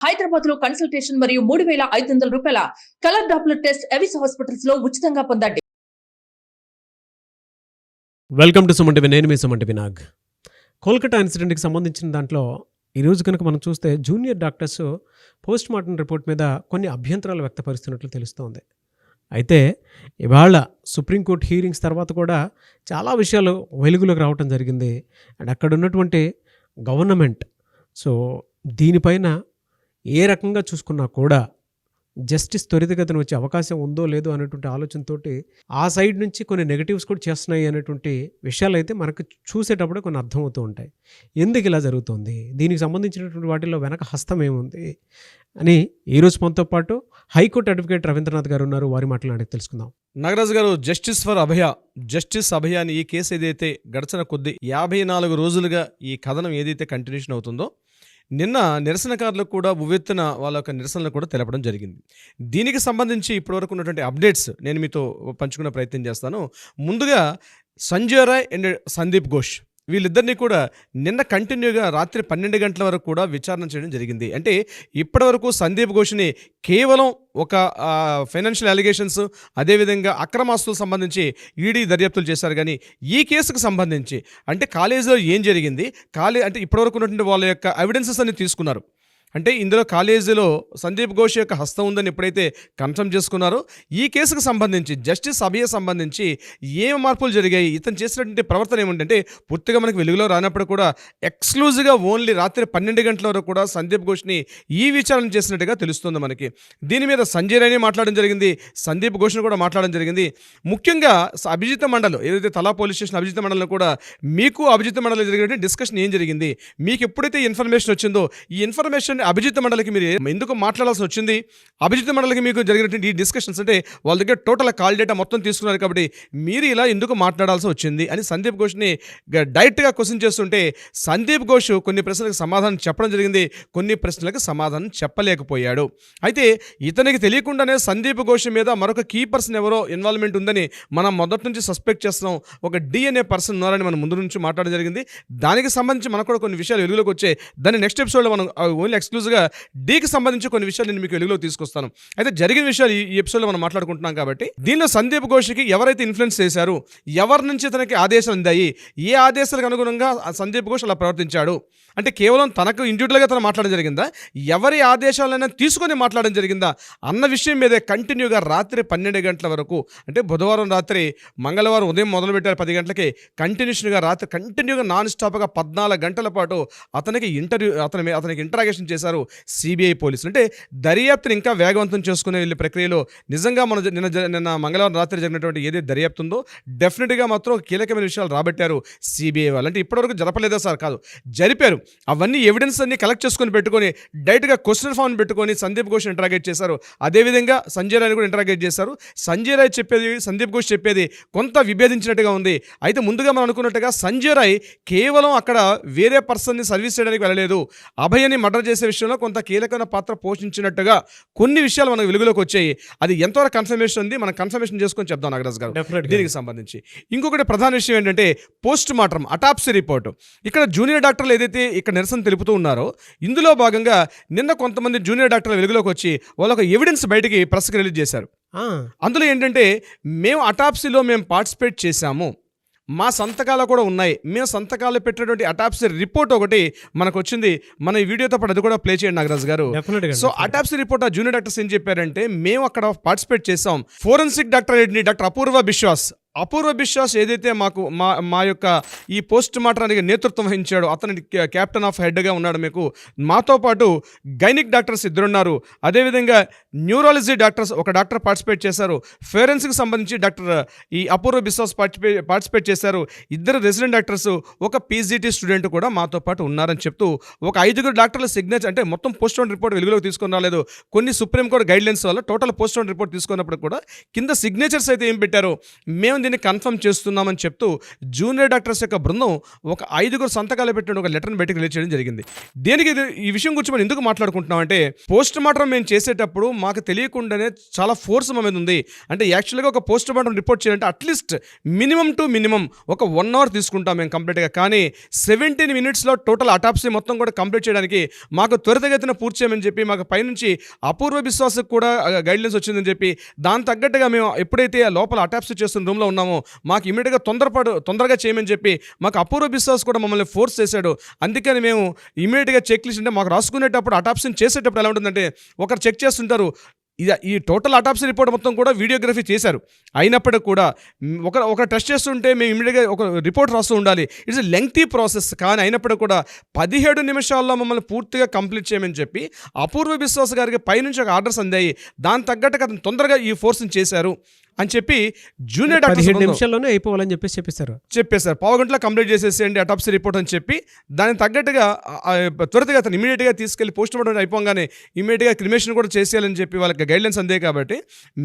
హైదరాబాద్ లో కన్సల్టేషన్ మరియు 3,500 రూపాయల colour Doppler test Avis hospitals లో ఉచితంగా పొందండి. Welcome to Suman TV. నేను మీ సుమన్ టీవీ నాగ్. కోల్కతా ఇన్సిడెంట్కి సంబంధించిన దాంట్లో ఈరోజు కనుక మనం చూస్తే junior doctors post mortem report మీద కొన్ని అభ్యంతరాలు వ్యక్తపరుస్తున్నట్లు తెలుస్తోంది. అయితే ఇవాళ సుప్రీంకోర్టు హీరింగ్స్ తర్వాత కూడా చాలా విషయాలు వెలుగులోకి రావటం జరిగింది. అండ్ అక్కడ ఉన్నటువంటి గవర్నమెంట్ దీనిపైన ఏ రకంగా చూసుకున్నా కూడా జస్టిస్ త్వరితగతిన వచ్చే అవకాశం ఉందో లేదో అనేటువంటి ఆలోచనతోటి ఆ సైడ్ నుంచి కొన్ని నెగటివ్స్ కూడా చేస్తున్నాయి అనేటువంటి విషయాలు అయితే మనకు చూసేటప్పుడు కొన్ని అర్థమవుతూ ఉంటాయి. ఎందుకు ఇలా జరుగుతుంది, దీనికి సంబంధించినటువంటి వాటిల్లో వెనక హస్తం ఏముంది అని ఈరోజు మనతో పాటు హైకోర్టు అడ్వకేట్ రవీంద్రనాథ్ గారు ఉన్నారు. వారి మాటలు తెలుసుకుందాం. నాగరాజు గారు, జస్టిస్ ఫర్ అభయ, జస్టిస్ అభయ అని ఈ కేసు ఏదైతే గడిచిన కొద్ది 54 రోజులుగా ఈ కథనం ఏదైతే కంటిన్యూషన్ అవుతుందో, నిన్న నిరసనకారులకు కూడా ఉవ్వెత్తున వాళ్ళ యొక్క నిరసనలు కూడా తెలపడం జరిగింది. దీనికి సంబంధించి ఇప్పటివరకు ఉన్నటువంటి అప్డేట్స్ నేను మీతో పంచుకునే ప్రయత్నం చేస్తాను. ముందుగా సంజయ్ రాయ్ అండ్ సందీప్ ఘోష్ వీళ్ళిద్దరినీ కూడా నిన్న కంటిన్యూగా రాత్రి 12 గంటల వరకు కూడా విచారణ చేయడం జరిగింది. అంటే ఇప్పటివరకు సందీప్ ఘోష్ని కేవలం ఒక ఫైనాన్షియల్ అలిగేషన్స్, అదేవిధంగా అక్రమాస్తులకు సంబంధించి ఈడీ దర్యాప్తులు చేశారు. కానీ ఈ కేసుకు సంబంధించి అంటే కాలేజీలో ఏం జరిగింది, అంటే ఇప్పటివరకు ఉన్నటువంటి వాళ్ళ యొక్క ఎవిడెన్సెస్ అన్ని తీసుకున్నారు. అంటే ఇందులో కాలేజీలో సందీప్ ఘోష్ యొక్క హస్తం ఉందని ఎప్పుడైతే కన్ఫర్మ్ చేసుకున్నారో, ఈ కేసుకు సంబంధించి జస్టిస్ అభయ సంబంధించి ఏం మార్పులు జరిగాయి, ఇతను చేసినటువంటి ప్రవర్తన ఏమిటంటే పూర్తిగా మనకు వెలుగులో రానప్పుడు కూడా ఎక్స్క్లూజివ్గా ఓన్లీ రాత్రి 12 గంటల వరకు కూడా సందీప్ ఘోష్ని ఈ విచారణ చేసినట్టుగా తెలుస్తుంది మనకి. దీని మీద సంజయ్ రాయ్ని మాట్లాడడం జరిగింది, సందీప్ ఘోష్ని కూడా మాట్లాడడం జరిగింది. ముఖ్యంగా అభిజిత్ మండల్ ఏదైతే తలా పోలీస్ స్టేషన్ అభిజిత్ మండలం కూడా మీకు అభిజిత్ మండలి జరిగినటువంటి డిస్కషన్ ఏం జరిగింది, మీకు ఎప్పుడైతే ఇన్ఫర్మేషన్ వచ్చిందో ఈ ఇన్ఫర్మేషన్ అభిజిత్ మండలికి మీరు ఎందుకు మాట్లాడాల్సి వచ్చింది, అభిజిత్ మండలికి మీకు జరిగినటువంటి ఈ డిస్కషన్స్ అంటే వాళ్ళ దగ్గర టోటల్ కాల్ డేటా మొత్తం తీసుకున్నారు కాబట్టి మీరు ఇలా ఎందుకు మాట్లాడాల్సి వచ్చింది అని సందీప్ ఘోష్ని డైరెక్ట్గా క్వశ్చన్ చేస్తుంటే, సందీప్ ఘోష్ కొన్ని ప్రశ్నలకు సమాధానం చెప్పడం జరిగింది, కొన్ని ప్రశ్నలకు సమాధానం చెప్పలేకపోయాడు. అయితే ఇతనికి తెలియకుండానే సందీప్ ఘోష్ మీద మరొక కీ పర్సన్ ఎవరో ఇన్వాల్వ్మెంట్ ఉందని మనం మొదటి నుంచి సస్పెక్ట్ చేస్తున్నాం. ఒక DNA పర్సన్ ఉన్నారని మనం ముందు నుంచి మాట్లాడడం జరిగింది. దానికి సంబంధించి మనకు కూడా కొన్ని విషయాలు వెలుగులోకి వచ్చాయి. దాన్ని నెక్స్ట్ ఎపిసోడ్లో మనం ఓన్లీ ఎక్స్క్లూజివ్గా డీకి సంబంధించి కొన్ని విషయాలు నేను మీకు వెలుగులో తీసుకొస్తాను. అయితే జరిగిన విషయాలు ఈ ఎపిసోడ్లో మనం మాట్లాడుకుంటున్నాం కాబట్టి దీనిలో సందీప్ ఘోష్కి ఎవరైతే ఇన్ఫ్లుయెన్స్ చేశారు, ఎవరి నుంచి తనకి ఆదేశాలు అందాయి, ఏ ఆదేశాలకు అనుగుణంగా సందీప్ ఘోష్ అలా ప్రవర్తించాడు అంటే కేవలం తనకు ఇండివిజువల్గా తను మాట్లాడడం జరిగిందా, ఎవరి ఆదేశాలైనా తీసుకొని మాట్లాడడం జరిగిందా అన్న విషయం మీదే కంటిన్యూగా రాత్రి 12 గంటల వరకు, అంటే బుధవారం రాత్రి మంగళవారం ఉదయం మొదలుపెట్టారు 10 గంటలకి, కంటిన్యూషన్గా రాత్రి కంటిన్యూగా నాన్ స్టాప్గా 14 గంటల పాటు అతనికి ఇంటరాగేషన్ చేశారు సిబిఐ పోలీసులు. అంటే దర్యాప్తుని ఇంకా వేగవంతం చేసుకునే వీళ్ళ ప్రక్రియలో నిజంగా మన నిన్న మంగళవారం రాత్రి జరిగినటువంటి ఏదైతే దర్యాప్తు ఉందో డెఫినెట్గా మాత్రం కీలకమైన విషయాలు రాబట్టారు సిబిఐ వాళ్ళు. అంటే ఇప్పటివరకు జరపలేదా సార్, కాదు జరిపారు. అవన్నీ ఎవిడెన్స్ అన్ని కలెక్ట్ చేసుకొని పెట్టుకొని డైరెక్ట్గా క్వశ్చన్ ఫామ్ పెట్టుకొని సందీప్ ఘోష్ ఇంటరాగేట్ చేశారు. అదేవిధంగా సంజయ్ రాయ్ని కూడా ఇంటరాగేట్ చేశారు. సంజయ్ రాయ్ చెప్పేది, సందీప్ ఘోష్ చెప్పేది కొంత విభేదించినట్టుగా ఉంది. అయితే ముందుగా మనం అనుకున్నట్టుగా సంజయ్ రాయ్ కేవలం అక్కడ వేరే పర్సన్ని సర్వీస్ చేయడానికి వెళ్ళలేదు, అభయని మర్డర్ చేసే విషయంలో కొంత కీలకమైన పాత్ర పోషించినట్టుగా కొన్ని విషయాలు మనకు వెలుగులోకి వచ్చాయి. అది ఎంతవరకు కన్ఫర్మేషన్ ఉంది, మనం కన్ఫర్మేషన్ చేసుకొని చెప్దాం నాగరాజ్ గారు దీనికి సంబంధించి. ఇంకొకటి ప్రధాన విషయం ఏంటంటే పోస్ట్ మార్టం అటాప్సీ రిపోర్టు. ఇక్కడ జూనియర్ డాక్టర్లు ఏదైతే ఇక్కడ నిరసన తెలుపుతూ ఉన్నారో ఇందులో భాగంగా నిన్న కొంతమంది జూనియర్ డాక్టర్లు వెలుగులోకి వచ్చి వాళ్ళ ఒక ఎవిడెన్స్ బయటికి ప్రెస్కి రిలీజ్ చేశారు. అందులో ఏంటంటే మేము అటాప్సీలో పార్టిసిపేట్ చేశాము, మా సంతకాలు కూడా ఉన్నాయి, మేము సంతకాలు పెట్టినటువంటి అటాప్సీ రిపోర్ట్ ఒకటి మనకు వచ్చింది. మన ఈ వీడియోతో పాటు అది కూడా ప్లే చేయండి నాగరాజ్ గారు. సో అటాప్సీ రిపోర్ట్ ఆ జూనియర్ డాక్టర్స్ ఏం చెప్పారంటే, మేము అక్కడ పార్టిసిపేట్ చేసాం. ఫోరెన్సిక్ డాక్టర్ డాక్టర్ అపూర్వ బిశ్వాస్ ఏదైతే మా యొక్క ఈ పోస్ట్ మార్టమానికి నేతృత్వం వహించాడో అతని క్యాప్టెన్ ఆఫ్ హెడ్గా ఉన్నాడు. మాతో పాటు గైనిక్ డాక్టర్స్ 2 ఉన్నారు. అదేవిధంగా న్యూరాలజీ డాక్టర్స్ ఒక డాక్టర్ పార్టిసిపేట్ చేశారు. ఫోరెన్సిక్ సంబంధించి డాక్టర్ ఈ అపూర్వ బిశ్వాస్ పార్టిసిపేట్ చేశారు. 2 రెసిడెంట్ డాక్టర్స్, ఒక పీజీటీ స్టూడెంట్ కూడా మాతో పాటు ఉన్నారని చెప్తూ ఒక 5 డాక్టర్ల సిగ్నేచర్, అంటే మొత్తం పోస్ట్ మార్టం రిపోర్ట్ వెలుగులోకి తీసుకొని రాలేదు, కొన్ని సుప్రీంకోర్టు గైడ్లైన్స్ వల్ల టోటల్ పోస్ట్ మార్టం రిపోర్ట్ తీసుకున్నప్పుడు కూడా కింద సిగ్నేచర్స్ అయితే ఏం పెట్టారు, మేము మేము దీన్ని కన్ఫర్మ్ చేస్తున్నామని చెప్తూ జూనియర్ డాక్టర్స్ యొక్క బృందం ఒక 5 సంతకాలు పెట్టిన ఒక లెటర్ని బయటకు రిలీజ్ చేయడం జరిగింది. దేనికి ఈ విషయం గురించి మనం ఎందుకు మాట్లాడుకుంటున్నాం అంటే, పోస్ట్ మార్టం మేము చేసేటప్పుడు మాకు తెలియకుండానే చాలా ఫోర్స్ మా మీద ఉంది. అంటే యాక్చువల్గా ఒక పోస్ట్ మార్టం రిపోర్ట్ చేయాలంటే అట్లీస్ట్ మినిమం టు మినిమం ఒక 1 అవర్ తీసుకుంటాం మేము కంప్లీట్గా. కానీ 17 మినిట్స్లో టోటల్ అటాప్సీ మొత్తం కూడా కంప్లీట్ చేయడానికి మాకు త్వరితగతిన పూర్తి చేయమని చెప్పి మాకు పైనుంచి అపూర్వ విశ్వాసకు కూడా గైడ్లైన్స్ వచ్చిందని చెప్పి దాని తగ్గట్టుగా మేము ఎప్పుడైతే లోపల అటాప్సీ చేస్తున్న రూమ్లో ఉన్నామో మాకు ఇమీడియట్గా తొందరగా చేయమని చెప్పి మాకు అపూర్వ విశ్వాస్ కూడా మమ్మల్ని ఫోర్స్ చేశాడు. అందుకని మేము ఇమీడియట్గా చెక్ లిస్ట్ అంటే మాకు రాసుకునేటప్పుడు అటాప్సీని చేసేటప్పుడు ఎలా ఉంటుందంటే, ఒకరు చెక్ చేస్తుంటారు. ఈ టోటల్ అటాప్సీ రిపోర్ట్ మొత్తం కూడా వీడియోగ్రఫీ చేశారు. అయినప్పటికీ కూడా ఒక టెస్ట్ చేస్తుంటే మేము ఇమీడియట్గా ఒక రిపోర్ట్ రాస్తూ ఉండాలి. It's lengthy process. కానీ అయినప్పటికీ కూడా 17 నిమిషాల్లో మమ్మల్ని పూర్తిగా కంప్లీట్ చేయమని చెప్పి అపూర్వ విశ్వాస్ గారికి పైనుంచి ఒక ఆర్డర్స్ అందాయి. దాని తగ్గట్టుగా అతను తొందరగా ఈ ఫోర్స్ని చేశారు అని చెప్పి జూనియర్ డాక్టర్స్ 17 నిమిషాల్లోనే అయిపోవాలని చెప్పేశారు. పావు గంటలో కంప్లీట్ చేసేసేయండి అటాప్సీ రిపోర్ట్ అని చెప్పి దానికి తగ్గట్టుగా త్వరితగా అతను ఇమీడియట్గా తీసుకెళ్లి పోస్ట్ మార్టం అయిపోగానే ఇమీడియట్గా క్రిమేషన్ కూడా చేసేయాలని చెప్పి వాళ్ళకి గైడ్లైన్స్ అందే. కాబట్టి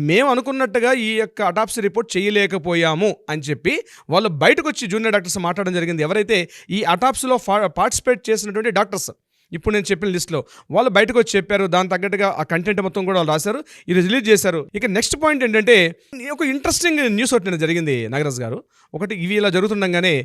మేము అనుకున్నట్టుగా ఈ యొక్క అటాప్సీ రిపోర్ట్ చేయలేకపోయాము అని చెప్పి వాళ్ళు బయటకు వచ్చి జూనియర్ డాక్టర్స్ మాట్లాడడం జరిగింది. ఎవరైతే ఈ అటాప్సీలో పార్టిసిపేట్ చేసినటువంటి డాక్టర్స్ ఇప్పుడు నేను చెప్పిన లిస్ట్లో వాళ్ళు బయటకు వచ్చి చెప్పారు. దాని తగ్గట్టుగా ఆ కంటెంట్ మొత్తం కూడా వాళ్ళు రాశారు, ఇది రిలీజ్ చేశారు. ఇక నెక్స్ట్ పాయింట్ ఏంటంటే, ఒక ఇంట్రెస్టింగ్ న్యూస్ ఒకటి జరిగింది నాగరాజ్ గారు. ఒకటి ఇవి ఇలా జరుగుతుండగానే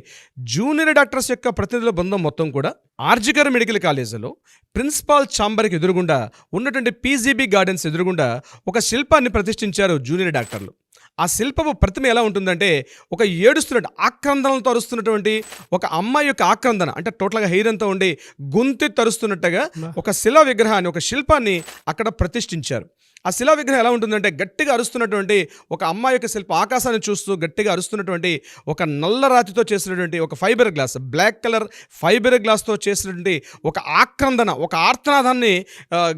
జూనియర్ డాక్టర్స్ యొక్క ప్రతినిధుల బృందం మొత్తం కూడా ఆర్జికర్ మెడికల్ కాలేజీలో ప్రిన్సిపాల్ ఛాంబర్కి ఎదురుగుండా ఉన్నటువంటి పీజీబీ గార్డెన్స్ ఎదురుగుండా ఒక శిల్పాన్ని ప్రతిష్ఠించారు జూనియర్ డాక్టర్లు. ఆ శిల్పపు ప్రతిమ ఎలా ఉంటుందంటే, ఒక ఏడుస్తున్నట్టు ఆక్రందనలతో అరుస్తున్నటువంటి ఒక అమ్మాయి యొక్క ఆక్రందన, అంటే టోటల్గా హెయిర్ అంతా ఉండి గొంతు తరుస్తున్నట్టుగా ఒక శిలా విగ్రహాన్ని, ఒక శిల్పాన్ని అక్కడ ప్రతిష్ఠించారు. ఆ శిలా విగ్రహం ఎలా ఉంటుందంటే, గట్టిగా అరుస్తున్నటువంటి ఒక అమ్మాయి యొక్క శిల్పం ఆకాశాన్ని చూస్తూ గట్టిగా అరుస్తున్నటువంటి ఒక నల్ల రాతితో చేసినటువంటి ఒక fibreglass, black colour fibre గ్లాస్తో చేసినటువంటి ఒక ఆక్రందన, ఒక ఆర్తనాదాన్ని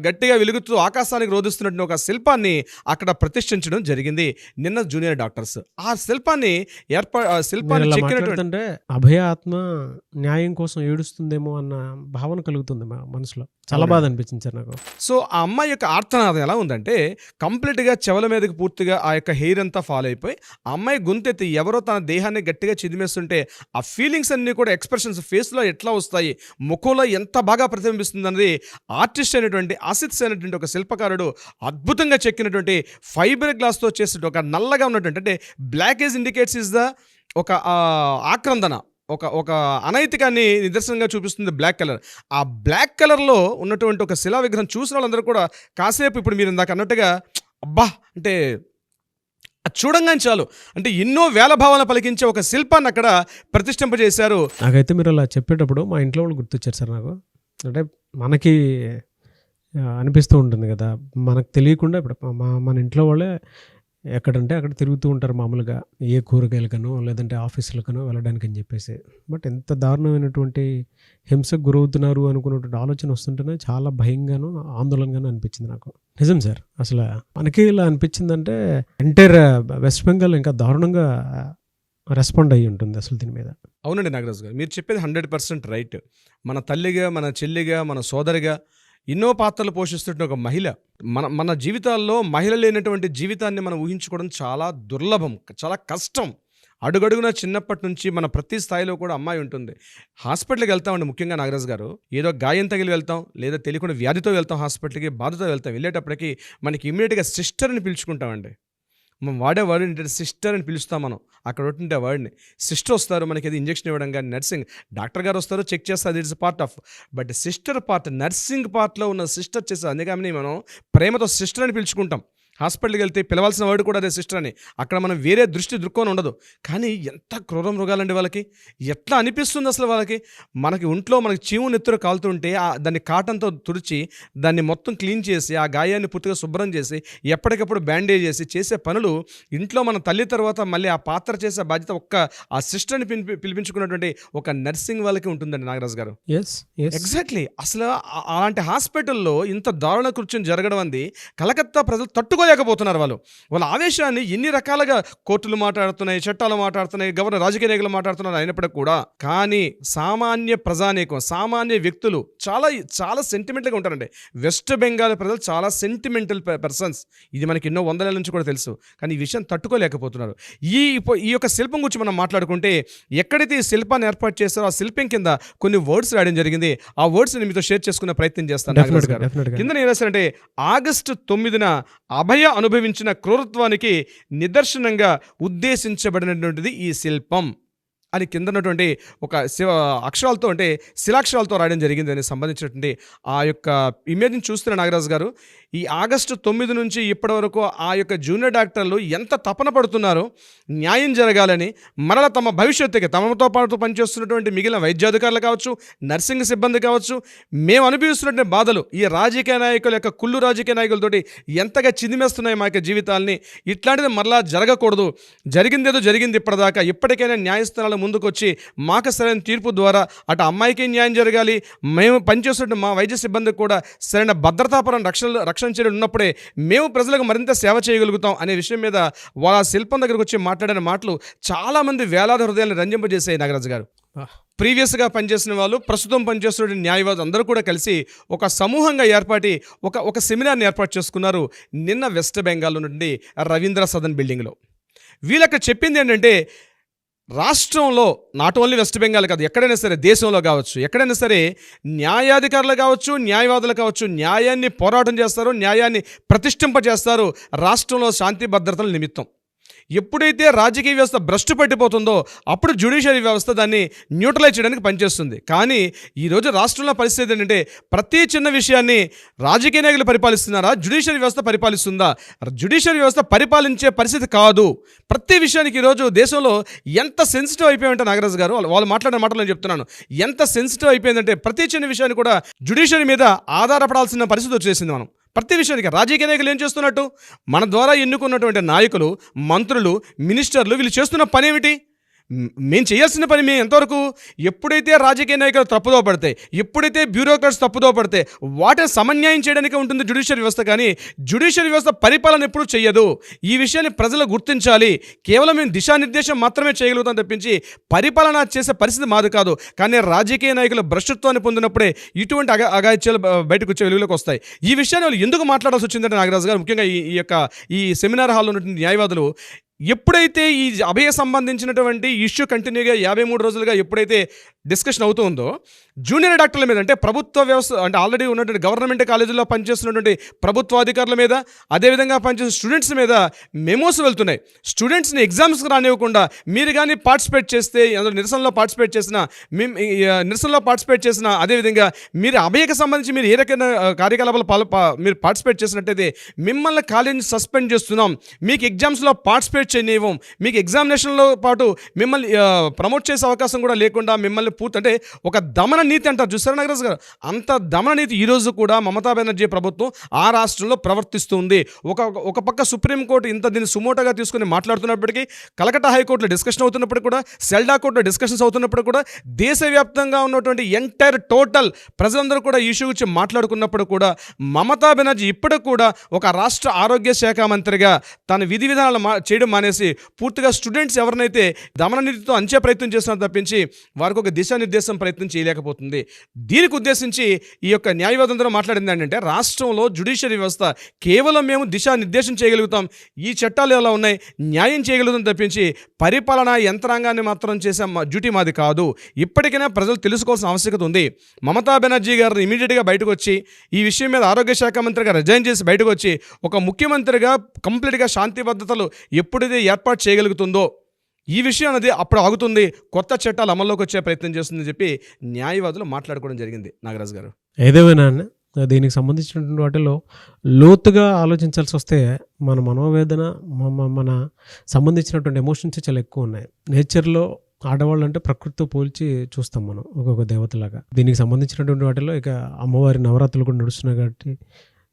గట్టిగా వెలుగుతూ ఆకాశానికి రోధిస్తున్నటువంటి ఒక శిల్పాన్ని అక్కడ ప్రతిష్ఠించడం జరిగింది నిన్న జూనియర్ డాక్టర్స్. ఆ శిల్పాన్ని చెక్కినటువంటి అభయ ఆత్మ న్యాయం కోసం ఏడుస్తుందేమో అన్న భావన కలుగుతుంది మా మనసులో. చాలా బాధ అనిపించింది సార్ నాకు. సో ఆ అమ్మాయి యొక్క ఆర్తనాదం ఎలా ఉందంటే, కంప్లీట్గా చెవుల మీదకి పూర్తిగా ఆ యొక్క హెయిర్ అంతా ఫాలో అయిపోయి ఆ అమ్మాయి గొంతెత్తి ఎవరో తన దేహాన్ని గట్టిగా చిదిమేస్తుంటే ఆ ఫీలింగ్స్ అన్నీ కూడా ఎక్స్ప్రెషన్స్ ఫేస్లో ఎట్లా వస్తాయి, ముఖంలో ఎంత బాగా ప్రతిబింబిస్తుంది అన్నది ఆర్టిస్ట్ అయినటువంటి ఆసిత్స్ అయినటువంటి ఒక శిల్పకారుడు అద్భుతంగా చెక్కినటువంటి ఫైబర్ గ్లాస్తో చేసిన ఒక నల్లగా ఉన్నటువంటి, అంటే black age indicates is the ఒక ఆక్రందన, ఒక అనైతికాన్ని నిదర్శనంగా చూపిస్తుంది బ్లాక్ కలర్. ఆ బ్లాక్ కలర్లో ఉన్నటువంటి ఒక శిలా విగ్రహం చూసిన వాళ్ళందరూ కూడా కాసేపు ఇప్పుడు మీరు ఇందాక అన్నట్టుగా అబ్బా అంటే చూడంగానే చాలు, అంటే ఎన్నో వేల భావాలను పలికించే ఒక శిల్పాన్ని అక్కడ ప్రతిష్ఠింపజేశారు. నాకైతే మీరు అలా చెప్పేటప్పుడు మా ఇంట్లో వాళ్ళు గుర్తొచ్చారు సార్ నాకు. అంటే మనకి అనిపిస్తూ ఉంటుంది కదా, మనకు తెలియకుండా ఇప్పుడు మన ఇంట్లో వాళ్ళే ఎక్కడంటే అక్కడ తిరుగుతూ ఉంటారు మామూలుగా, ఏ కూరగాయలకనో లేదంటే ఆఫీసులకనో వెళ్ళడానికి అని చెప్పేసి. బట్ ఎంత దారుణమైనటువంటి హింసకు గురవుతున్నారు అనుకున్నటువంటి ఆలోచన వస్తుంటేనే చాలా భయంగాను ఆందోళనగాను అనిపించింది నాకు. నిజం సార్, అసలు మనకి ఇలా అనిపించిందంటే ఎంటైర్ వెస్ట్ బెంగాల్ ఇంకా దారుణంగా రెస్పాండ్ అయ్యి ఉంటుంది అసలు దీని మీద. అవునండి నాగరాజు గారు, మీరు చెప్పేది 100% రైట్. మన తల్లిగా, మన చెల్లిగా, మన సోదరిగా ఎన్నో పాత్రలు పోషిస్తున్న ఒక మహిళ. మన జీవితాల్లో మహిళ లేనటువంటి జీవితాన్ని మనం ఊహించుకోవడం చాలా దుర్లభం, చాలా కష్టం. అడుగడుగున చిన్నప్పటి నుంచి మన ప్రతి స్థాయిలో కూడా అమ్మాయి ఉంటుంది. హాస్పిటల్కి వెళ్తామండి, ముఖ్యంగా నాగరాజు గారు, ఏదో గాయం తగిలి వెళ్తాం, లేదా తెలియకుండా వ్యాధితో వెళ్తాం హాస్పిటల్కి, బాధతో వెళ్తాం. వెళ్ళేటప్పటికి మనకి ఇమ్మీడియట్గా సిస్టర్ని పిలుచుకుంటామండి. మనం వాడే వర్డ్ ఏంటంటే సిస్టర్ అని పిలుస్తాం మనం. అక్కడ ఉంటుంటే వర్డ్ని సిస్టర్ వస్తారు, మనకి అది ఇంజెక్షన్ ఇవ్వడం కానీ, నర్సింగ్ డాక్టర్ గారు వస్తారు, చెక్ చేస్తారు, it's part of. But sister part, nursing పార్ట్లో ఉన్న సిస్టర్ చేస్తారు. అందుకని మనం ప్రేమతో సిస్టర్ అని పిలుచుకుంటాం. హాస్పిటల్కి వెళ్తే పిలవాల్సిన వర్డ్ కూడా అదే సిస్టర్ అని. అక్కడ మనం వేరే దృక్కోణం ఉండదు. కానీ ఎంత క్రూర మృగాలండి వాళ్ళకి, ఎట్లా అనిపిస్తుంది అసలు వాళ్ళకి. మనకి ఒంట్లో మనకి చీము నెత్తురు కాలుతుంటే దాన్ని కాటన్తో తుడిచి దాన్ని మొత్తం క్లీన్ చేసి ఆ గాయాన్ని పూర్తిగా శుభ్రం చేసి ఎప్పటికప్పుడు బ్యాండేజ్ చేసి చేసే పనులు ఇంట్లో మన తల్లి తర్వాత మళ్ళీ ఆ పాత్ర చేసే బాధ్యత ఆ సిస్టర్ని పిలిపించుకున్నటువంటి ఒక నర్సింగ్ వాళ్ళకి ఉంటుందండి నాగరాజు గారు. ఎగ్జాక్ట్లీ. అసలు అలాంటి హాస్పిటల్లో ఇంత దారుణ కృత్యం జరగడం అంది కలకత్తా ప్రజలు తట్టుకోలేకపోతున్నారు. తట్టుకోలేకపోతున్నారు. వాళ్ళ ఆవేశాన్ని ఎన్ని రకాలుగా కోర్టులు మాట్లాడుతున్నాయి, చట్టాలు మాట్లాడుతున్నాయి, గవర్నర్ రాజకీయ నాయకులు మాట్లాడుతున్నారు అయినప్పటికీ కూడా, కానీ సామాన్య ప్రజానీకం, సామాన్య వ్యక్తులు చాలా చాలా సెంటిమెంటల్గా ఉంటారండి. వెస్ట్ బెంగాల్ ప్రజలు చాలా సెంటిమెంటల్ పర్సన్స్. ఇది మనకి ఎన్నో వందల నుంచి కూడా తెలుసు. కానీ ఈ విషయం తట్టుకోలేకపోతున్నారు. ఈ యొక్క శిల్పం గురించి మనం మాట్లాడుకుంటే, ఎక్కడైతే ఈ శిల్పాన్ని ఏర్పాటు చేస్తారో ఆ శిల్పం కింద కొన్ని వర్డ్స్ రాయడం జరిగింది. ఆ వర్డ్స్ ని మీతో షేర్ చేసుకునే ప్రయత్నం చేస్తాను. కింద ఏం రాశారంటే, ఆగస్టు 9న అభయ అనుభవించిన క్రూరత్వానికి నిదర్శనంగా ఉద్దేశించబడినటువంటిది ఈ శిల్పం అని కింద ఉన్నటువంటి ఒక అక్షరాలతో, అంటే శిలాక్షరాలతో రాయడం జరిగింది. దానికి సంబంధించినటువంటి ఆ యొక్క ఇమేజ్ని చూస్తున్న నాగరాజు గారు, ఈ ఆగస్టు 9 నుంచి ఇప్పటి వరకు ఆ యొక్క జూనియర్ డాక్టర్లు ఎంత తపన పడుతున్నారో న్యాయం జరగాలని, మరలా తమ భవిష్యత్తుకి తమతో పాటు పనిచేస్తున్నటువంటి మిగిలిన వైద్యాధికారులు కావచ్చు, నర్సింగ్ సిబ్బంది కావచ్చు, మేము అనుభవిస్తున్నటువంటి బాధలు ఈ రాజకీయ నాయకుల యొక్క కుళ్ళు రాజకీయ నాయకులతోటి ఎంతగా చిదిమేస్తున్నాయి మా యొక్క జీవితాలని. ఇట్లాంటిది మరలా జరగకూడదు. జరిగిందేదో జరిగింది ఇప్పటిదాకా. ఇప్పటికైనా న్యాయస్థానాలు ముందుకు వచ్చి మాకు సరైన తీర్పు ద్వారా అటు అమ్మాయికి న్యాయం జరగాలి, మేము పనిచేస్తున్న మా వైద్య సిబ్బందికి కూడా సరైన భద్రతాపరం రక్షణ చేయడం ఉన్నప్పుడే మేము ప్రజలకు మరింత సేవ చేయగలుగుతాం అనే విషయం మీద వాళ్ళ శిల్పం దగ్గరకు వచ్చి మాట్లాడిన మాటలు చాలామంది వేలాది హృదయాలను రంజింపజేసాయి నాగరాజు గారు. ప్రీవియస్గా పనిచేసిన వాళ్ళు, ప్రస్తుతం పనిచేస్తున్న న్యాయవాదులు అందరూ కూడా కలిసి ఒక సమూహంగా ఏర్పాటి ఒక సెమినార్ని ఏర్పాటు చేసుకున్నారు నిన్న వెస్ట్ బెంగాల్ నుండి రవీంద్ర సదన్ బిల్డింగ్లో. వీళ్ళక్కడ చెప్పింది ఏంటంటే, రాష్ట్రంలో నాట్ ఓన్లీ వెస్ట్ బెంగాల్ కాదు, ఎక్కడైనా సరే దేశంలో కావచ్చు, ఎక్కడైనా సరే న్యాయాధికారులు కావచ్చు, న్యాయవాదులు కావచ్చు, న్యాయాన్ని పోరాటం చేస్తారు, న్యాయాన్ని ప్రతిష్ఠింపజేస్తారు రాష్ట్రంలో శాంతి భద్రతల నిమిత్తం. ఎప్పుడైతే రాజకీయ వ్యవస్థ భ్రష్టు పట్టిపోతుందో అప్పుడు జ్యుడిషియరీ వ్యవస్థ దాన్ని న్యూట్రలైజ్ చేయడానికి పనిచేస్తుంది. కానీ ఈరోజు రాష్ట్రంలో పరిస్థితి ఏంటంటే, ప్రతి చిన్న విషయాన్ని రాజకీయ నాయకులు పరిపాలిస్తున్నారా, జ్యుడిషియరీ వ్యవస్థ పరిపాలిస్తుందా? జ్యుడిషియరీ వ్యవస్థ పరిపాలించే పరిస్థితి కాదు. ప్రతి విషయానికి ఈరోజు దేశంలో ఎంత సెన్సిటివ్ అయిపోయిందంటే నాగరాజు గారు, వాళ్ళు మాట్లాడిన మాటలు నేను చెప్తున్నాను, ఎంత సెన్సిటివ్ అయిపోయిందంటే ప్రతి చిన్న విషయాన్ని కూడా జ్యుడిషియరీ మీద ఆధారపడాల్సిన పరిస్థితి వచ్చేసింది. మనం ప్రతి విషయానికి రాజకీయ నాయకులు ఏం చేస్తున్నట్టు, మన ద్వారా ఎన్నుకున్నటువంటి నాయకులు, మంత్రులు, మినిస్టర్లు వీళ్ళు చేస్తున్న పని ఏమిటి? మేము చేయాల్సిన పని మేము ఎంతవరకు? ఎప్పుడైతే రాజకీయ నాయకులు తప్పుదో పడతాయి, ఎప్పుడైతే బ్యూరోక్రాట్స్ తప్పుదో పడతాయి, వాటిని సమన్యాయం చేయడానికి ఉంటుంది జ్యుడిషియరీ వ్యవస్థ. కానీ జ్యుడిషియరీ వ్యవస్థ పరిపాలన ఎప్పుడు చేయదు. ఈ విషయాన్ని ప్రజలు గుర్తించాలి. కేవలం మేము దిశానిర్దేశం మాత్రమే చేయగలుగుతాం తప్పించి పరిపాలన చేసే పరిస్థితి మాది కాదు. కానీ రాజకీయ నాయకులు భ్రష్టత్వాన్ని పొందినప్పుడే ఇటువంటి అగాయిత్యాలు బయటకు వచ్చే వెలుగులోకి వస్తాయి. ఈ విషయాన్ని వాళ్ళు ఎందుకు మాట్లాడాల్సి వచ్చిందంటే నాగరాజు గారు, ముఖ్యంగా ఈ సెమినార్ హాల్లో ఉన్నటువంటి న్యాయవాదులు, ఎప్పుడైతే ఈ అభయ సంబంధించినటువంటి ఇష్యూ కంటిన్యూగా 53 రోజులుగా ఎప్పుడైతే డిస్కషన్ అవుతుందో, జూనియర్ డాక్టర్ల మీద, అంటే ప్రభుత్వ వ్యవస్థ, అంటే ఆల్రెడీ ఉన్నటువంటి గవర్నమెంట్ కాలేజీల్లో పనిచేస్తున్నటువంటి ప్రభుత్వ అధికారుల మీద, అదేవిధంగా పనిచేసే స్టూడెంట్స్ మీద మెమోస్ వెళ్తున్నాయి. స్టూడెంట్స్ని ఎగ్జామ్స్కి రానివ్వకుండా మీరు కానీ పార్టిసిపేట్ చేస్తే, అందులో నిరసనలో పార్టిసిపేట్ చేసిన అదేవిధంగా మీరు అభయకు సంబంధించి మీరు ఏ రకమైన కార్యకలాపాలు మీరు పార్టిసిపేట్ చేసినట్టయితే మిమ్మల్ని కాలేజీని సస్పెండ్ చేస్తున్నాం, మీకు ఎగ్జామ్స్లో పార్టిసిపేట్ చేయనివ్వం, మీకు ఎగ్జామినేషన్లో పాటు మిమ్మల్ని ప్రమోట్ చేసే అవకాశం కూడా లేకుండా మిమ్మల్ని అంటే ఒక దమన నీతి అంటారు చూసారా నాగరాజు గారు, అంత దమన నీతి ఈరోజు కూడా మమతా బెనర్జీ ప్రభుత్వం ఆ రాష్ట్రంలో ప్రవర్తిస్తుంది. ఒక పక్క సుప్రీంకోర్టు ఇంత దీన్ని సుమోటోగా తీసుకుని మాట్లాడుతున్నప్పటికీ, కలకత్తా హైకోర్టులో డిస్కషన్ అవుతున్నప్పటికీ కూడా, సెల్డా కోర్టులో డిస్కషన్స్ అవుతున్నప్పుడు కూడా, దేశవ్యాప్తంగా ఉన్నటువంటి ఎంటైర్ టోటల్ ప్రజలందరూ కూడా ఈ ఇష్యూ గురించి మాట్లాడుకున్నప్పుడు కూడా, మమతా బెనర్జీ ఇప్పటికి కూడా ఒక రాష్ట్ర ఆరోగ్య శాఖ మంత్రిగా తన విధి విధానాలు చేయడం మానేసి పూర్తిగా స్టూడెంట్స్ ఎవరినైతే దమన నీతితో అంచే ప్రయత్నం చేస్తున్నారు తప్పించి వారికి ఒక దిశానిర్దేశం ప్రయత్నం చేయలేకపోతుంది. దీనికి ఉద్దేశించి ఈ యొక్క న్యాయవాదులందరూ మాట్లాడింది ఏంటంటే, రాష్ట్రంలో జ్యుడిషియరీ వ్యవస్థ కేవలం మేము దిశానిర్దేశం చేయగలుగుతాం, ఈ చట్టాలు ఎలా ఉన్నాయి న్యాయం చేయగలుగుతాం తప్పించి పరిపాలనా యంత్రాంగాన్ని మాత్రం చేసే డ్యూటీ మాది కాదు. ఇప్పటికైనా ప్రజలు తెలుసుకోవాల్సిన ఆవశ్యకత ఉంది. మమతా బెనర్జీ గారు ఇమీడియట్గా బయటకు వచ్చి ఈ విషయం మీద ఆరోగ్య శాఖ మంత్రిగా రిజైన్ చేసి బయటకు వచ్చి ఒక ముఖ్యమంత్రిగా కంప్లీట్గా శాంతి భద్రతలు ఎప్పుడైతే ఏర్పాటు చేయగలుగుతుందో ఈ విషయం అనేది అప్పుడు ఆగుతుంది, కొత్త చట్టాలు అమల్లోకి వచ్చే ప్రయత్నం చేస్తుందని చెప్పి న్యాయవాదులు మాట్లాడుకోవడం జరిగింది నాగరాజు గారు. ఏదేమైనా దీనికి సంబంధించినటువంటి వాటిలో లోతుగా ఆలోచించాల్సి వస్తే మన మనోవేదన, మన సంబంధించినటువంటి ఎమోషన్స్ చాలా ఎక్కువ ఉన్నాయి. నేచర్లో ఆడవాళ్ళు అంటే ప్రకృతితో పోల్చి చూస్తాం మనం ఒక్కొక్క దేవతలాగా. దీనికి సంబంధించినటువంటి వాటిలో ఇక అమ్మవారి నవరాత్రులు కూడా నడుస్తున్నాయి కాబట్టి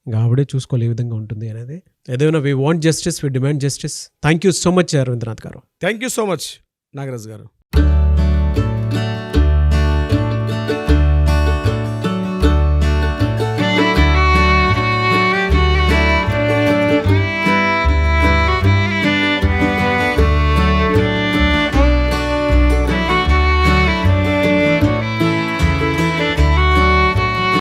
ఆవిడే చూసుకోవాలి ఏ విధంగా ఉంటుంది అనేది. ఏదైనా we want justice, we demand justice. Thank you so much Ravindranath garu. Thank you so much Nagaraju గారు.